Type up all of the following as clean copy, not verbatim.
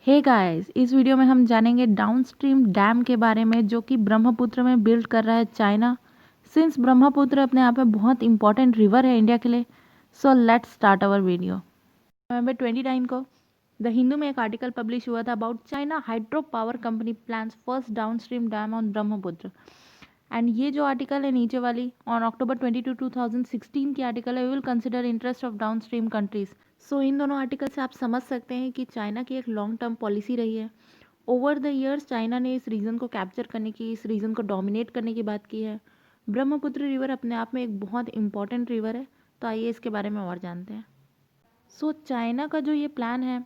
Hey guys, इस video में हम जानेंगे डाउनस्ट्रीम डैम के बारे में जो कि ब्रह्मपुत्र में बिल्ड कर रहा है चाइना। सिंस ब्रह्मपुत्र अपने आप में बहुत इंपॉर्टेंट रिवर है इंडिया के लिए, so let's start our video. November 29 को द हिंदू में एक आर्टिकल पब्लिश हुआ था about China hydro power company plans first downstream dam on Brahmaputra. And ये जो आर्टिकल है नीचे वाली ऑन अक्टूबर 22 2016 की आर्टिकल है, we will consider interest of downstream countries. So इन दोनों आर्टिकल से आप समझ सकते हैं कि चाइना की एक लॉन्ग टर्म पॉलिसी रही है। ओवर द ईयर्स चाइना ने इस रीजन को कैप्चर करने की, इस रीजन को डोमिनेट करने की बात की है। ब्रह्मपुत्र रिवर अपने आप में एक बहुत इंपॉर्टेंट रिवर है, तो आइए इसके बारे में और जानते हैं। सो चाइना का जो ये प्लान है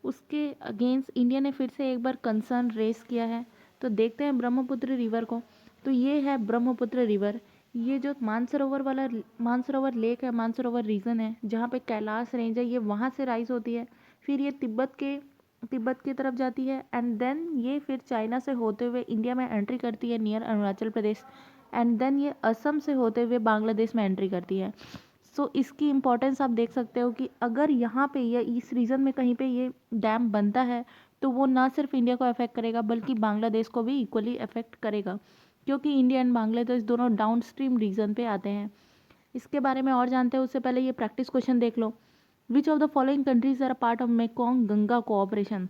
उसके अगेंस्ट इंडिया ने फिर से एक बार कंसर्न रेस किया है। तो देखते हैं ब्रह्मपुत्र रिवर को। तो ये है ब्रह्मपुत्र रिवर। ये जो मानसरोवर लेक है, मानसरोवर रीजन है जहाँ पे कैलाश रेंज है, ये वहाँ से राइज होती है। फिर ये तिब्बत की तरफ जाती है एंड देन ये फिर चाइना से होते हुए इंडिया में एंट्री करती है near Arunachal Pradesh. And then ये असम से होते हुए बांग्लादेश में एंट्री करती है। सो इसकी इम्पोर्टेंस आप देख सकते हो कि अगर यहाँ पे या इस रीजन में कहीं पे ये डैम बनता है तो वो ना सिर्फ इंडिया को अफेक्ट करेगा बल्कि बांग्लादेश को भी इक्वली अफेक्ट करेगा, क्योंकि इंडिया एंड बांग्लादेश दोनों डाउन स्ट्रीम रीजन पे आते हैं। इसके बारे में और जानते हैं उससे पहले ये प्रैक्टिस क्वेश्चन देख लो। Which of the following countries are a part of Mekong Ganga cooperation.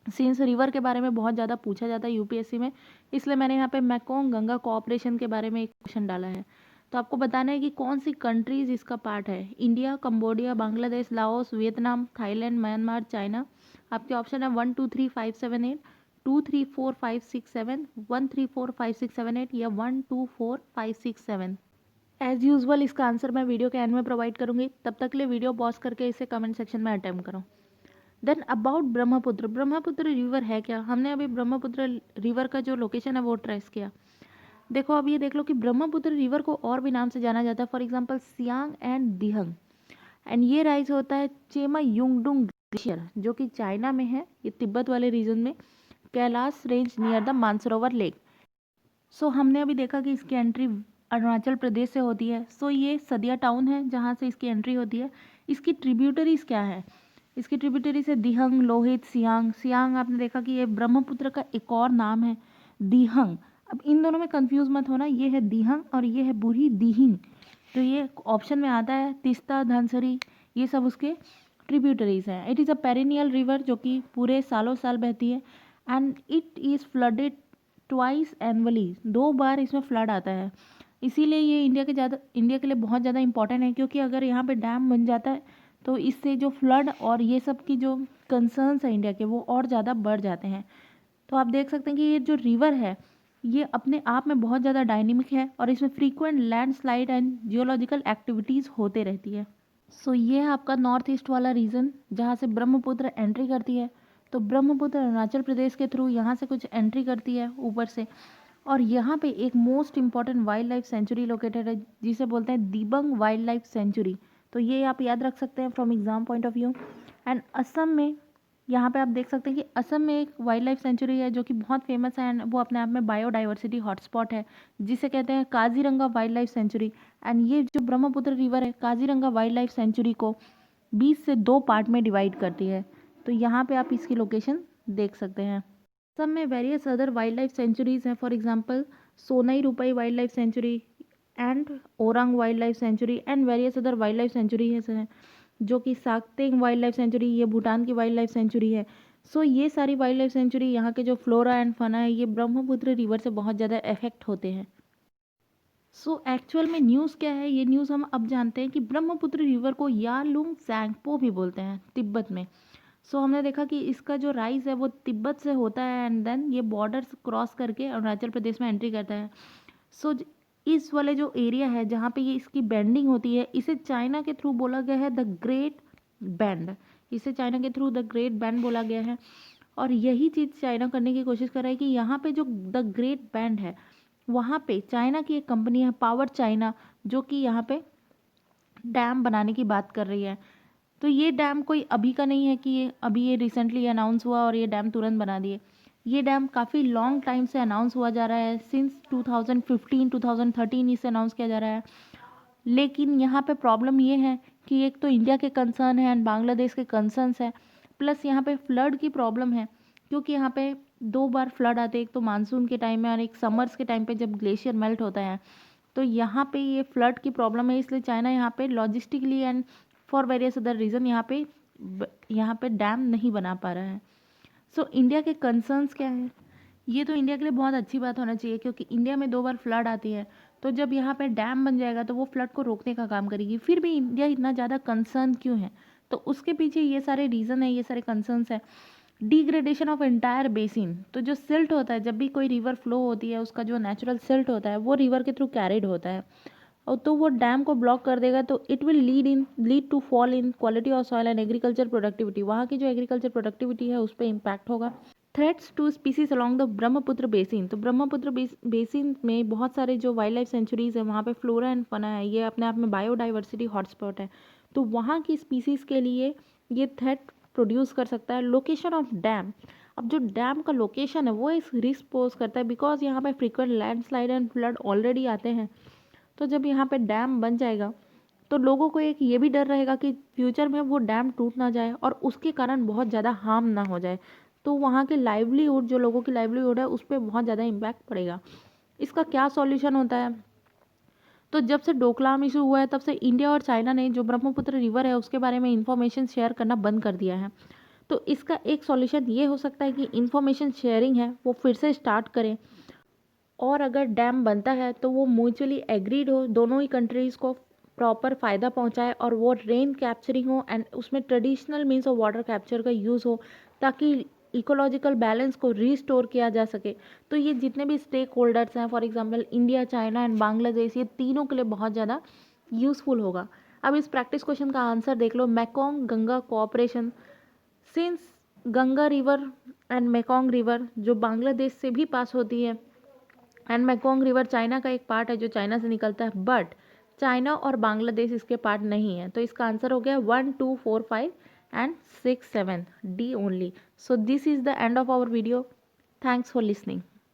Since river के बारे में बहुत ज़्यादा पूछा जाता है यूपीएससी में, इसलिए मैंने यहाँ पे मेकोंग गंगा कोऑपरेशन के बारे में एक क्वेश्चन डाला है। तो आपको बताना है कि कौन सी कंट्रीज इसका पार्ट है। India, Cambodia, Bangladesh, Laos, Vietnam, Thailand, Myanmar, China. आपके ऑप्शन है 1 2 3 5 7 8, 2 3 4 5 6 7, 1 3 4 5 6 7 8 या 1 2 4 5 6 7। एज यूजल इसका आंसर मैं वीडियो के एंड में प्रोवाइड करूंगी, तब तक के लिए वीडियो पॉज करके इसे कमेंट सेक्शन में अटेम्प्ट करो। Then about Brahmaputra, Brahmaputra river है क्या। हमने अभी ब्रह्मपुत्र रिवर का जो लोकेशन है वो ट्रेस किया। देखो अब ये देख लो कि ब्रह्मपुत्र रिवर को और भी नाम से जाना जाता है, for example Siang and Dihang. And ये राइज होता है चेमा युंगडुंग ग्लेशियर जो कि चाइना में है, ये तिब्बत वाले रीजन में, Kailash range near the Mansarovar lake. So हमने अभी देखा कि इसकी एंट्री अरुणाचल प्रदेश से होती है। सो ये सदिया टाउन है जहाँ से इसकी एंट्री होती है। इसकी ट्रिब्यूटरीज क्या है। इसकी ट्रिब्यूटरीज है दिहंग, लोहित, सियांग। सियांग आपने देखा कि ये ब्रह्मपुत्र का एक और नाम है दिहंग। अब इन दोनों में कंफ्यूज मत होना, ये है दिहंग और ये है बूढ़ी दिहिंग। तो ये ऑप्शन में आता है तिस्ता, धनसरी, ये सब उसके ट्रिब्यूटरीज हैं। It is a perennial river जो कि पूरे सालों साल बहती है and it is flooded twice annually, 2 बार इसमें फ्लड आता है। इसीलिए ये इंडिया के लिए बहुत ज़्यादा इंपॉर्टेंट है, क्योंकि अगर यहाँ पे डैम बन जाता है तो इससे जो फ्लड और ये सब की जो कंसर्न्स है इंडिया के वो और ज़्यादा बढ़ जाते हैं। तो आप देख सकते हैं कि ये जो रिवर है ये अपने आप में बहुत ज़्यादा डायनेमिक है और इसमें frequent landslide and geological activities होते रहती है। सो ये है आपका नॉर्थ ईस्ट वाला रीजन जहाँ से ब्रह्मपुत्र एंट्री करती है। तो ब्रह्मपुत्र अरुणाचल प्रदेश के थ्रू यहाँ से कुछ एंट्री करती है ऊपर से, और यहाँ पे एक most important wild life sanctuary located है जिसे बोलते हैं दिबंग वाइल्ड लाइफ सेंचुरी। तो ये आप याद रख सकते हैं from exam point of view. And Assam में, यहाँ पे आप देख सकते हैं कि असम में एक वाइल्ड लाइफ सेंचुरी है जो कि बहुत फेमस है एंड वो अपने आप में बायोडाइवर्सिटी हॉटस्पॉट है जिसे कहते हैं Kaziranga wild life sanctuary. And ये जो ब्रह्मपुत्र रिवर है काजीरंगा वाइल्ड लाइफ सेंचुरी को 20 से 2 पार्ट में डिवाइड करती है। तो यहाँ पे आप इसकी लोकेशन देख सकते हैं। असम में various other wild life sanctuaries हैं, फॉर एग्जांपल सोनाई रूपाई wild life sanctuary and orang wild life sanctuary and various other wild life sanctuaries हैं, जो कि साक्तेंग वाइल्ड लाइफ सेंचुरी, ये भूटान की वाइल्ड लाइफ सेंचुरी है। सो ये सारी वाइल्ड लाइफ सेंचुरी, यहाँ के जो फ्लोरा एंड फना है, ये ब्रह्मपुत्र रिवर से बहुत ज़्यादा इफेक्ट होते हैं। सो एक्चुअल में न्यूज़ क्या है, ये न्यूज़ हम अब जानते हैं कि ब्रह्मपुत्र रिवर को यालुंग सैंगपो भी बोलते हैं तिब्बत में। सो हमने देखा कि इसका जो राइज है वो तिब्बत से होता है एंड देन ये बॉर्डर्स क्रॉस करके अरुणाचल प्रदेश में एंट्री करता है। सो इस वाले जो एरिया है जहाँ पे ये इसकी बेंडिंग होती है, इसे चाइना के थ्रू बोला गया है द ग्रेट बैंड। इसे चाइना के थ्रू द ग्रेट बैंड बोला गया है। और यही चीज़ चाइना करने की कोशिश कर रहा है कि यहाँ पे जो द ग्रेट बैंड है वहाँ पे चाइना की एक कंपनी है पावर चाइना, जो कि यहाँ पे डैम बनाने की बात कर रही है। तो ये डैम कोई अभी का नहीं है कि ये रिसेंटली अनाउंस हुआ और ये डैम तुरंत बना दिए। ये डैम काफ़ी लॉन्ग टाइम से अनाउंस हुआ जा रहा है, सिंस 2015 2013 इसे अनाउंस किया जा रहा है। लेकिन यहाँ पे प्रॉब्लम ये है कि एक तो इंडिया के कंसर्न है एंड बांग्लादेश के कंसर्न्स है। प्लस यहाँ पे फ्लड की प्रॉब्लम है, क्योंकि यहाँ पे 2 बार फ्लड आते हैं, एक तो मानसून के टाइम में और एक समर्स के टाइम पे जब ग्लेशियर मेल्ट होता है। तो यहाँ पे ये फ्लड की प्रॉब्लम है, इसलिए चाइना यहाँ पे logistically and for various other reason यहाँ पे डैम नहीं बना पा रहा है। सो इंडिया के कंसर्न्स क्या है? ये तो इंडिया के लिए बहुत अच्छी बात होना चाहिए, क्योंकि इंडिया में 2 बार फ्लड आती है, तो जब यहाँ पे डैम बन जाएगा तो वो फ्लड को रोकने का काम करेगी। फिर भी इंडिया इतना ज़्यादा कंसर्न क्यों है? तो उसके पीछे ये सारे रीज़न है, ये सारे कंसर्न्स है। डिग्रेडेशन ऑफ एंटायर बेसिन, तो जो सिल्ट होता है, जब भी कोई रिवर फ्लो होती है, उसका जो नेचुरल सिल्ट होता है वो रिवर के थ्रू कैरिड होता है, और तो वो डैम को ब्लॉक कर देगा, तो it will lead to fall in quality of soil and agriculture productivity. वहाँ की जो एग्रीकल्चर प्रोडक्टिविटी है उस पर इम्पैक्ट होगा। Threats to species along the Brahmaputra basin, तो ब्रह्मपुत्र बेसिन में बहुत सारे जो वाइल्ड लाइफ सेंचुरीज है, वहाँ पे फ्लोरा एंड फना है, ये अपने आप में बायोडाइवर्सिटी हॉटस्पॉट है, तो वहाँ की स्पीसीज के लिए ये थ्रेट प्रोड्यूस कर सकता है। लोकेशन ऑफ डैम, अब जो डैम का लोकेशन है वो इस रिस्क पोज करता है, बिकॉज यहाँ पे frequent landslide and flood already आते हैं। तो जब यहाँ पे डैम बन जाएगा तो लोगों को एक ये भी डर रहेगा कि फ्यूचर में वो डैम टूट ना जाए और उसके कारण बहुत ज़्यादा हार्म ना हो जाए, तो वहाँ के लाइवलीहुड, जो लोगों की लाइवलीहुड है, उस पर बहुत ज़्यादा इम्पैक्ट पड़ेगा। इसका क्या सॉल्यूशन होता है? तो जब से डोकलाम इशू हुआ है तब से इंडिया और चाइना ने जो ब्रह्मपुत्र रिवर है उसके बारे में इंफॉर्मेशन शेयर करना बंद कर दिया है। तो इसका एक सॉल्यूशन ये हो सकता है कि इंफॉर्मेशन शेयरिंग है वो फिर से स्टार्ट करें, और अगर डैम बनता है तो वो म्यूचुअली एग्रीड हो, दोनों ही कंट्रीज़ को प्रॉपर फ़ायदा पहुंचाए, और वो रेन कैप्चरिंग हो एंड उसमें traditional means of water capture का यूज़ हो, ताकि इकोलॉजिकल बैलेंस को रीस्टोर किया जा सके। तो ये जितने भी स्टेक होल्डर्स हैं, for example India, China and Bangladesh, ये तीनों के लिए बहुत ज़्यादा यूज़फुल होगा। अब इस प्रैक्टिस क्वेश्चन का आंसर देख लो। Mekong Ganga cooperation, since Ganga river and Mekong river जो बांग्लादेश से भी पास होती है, एंड मेकोंग रिवर चाइना का एक पार्ट है जो चाइना से निकलता है, बट चाइना और बांग्लादेश इसके पार्ट नहीं है। तो इसका आंसर हो गया 1, 2, 4, 5 and 6, 7, D only. So this is the end of our video. Thanks for listening.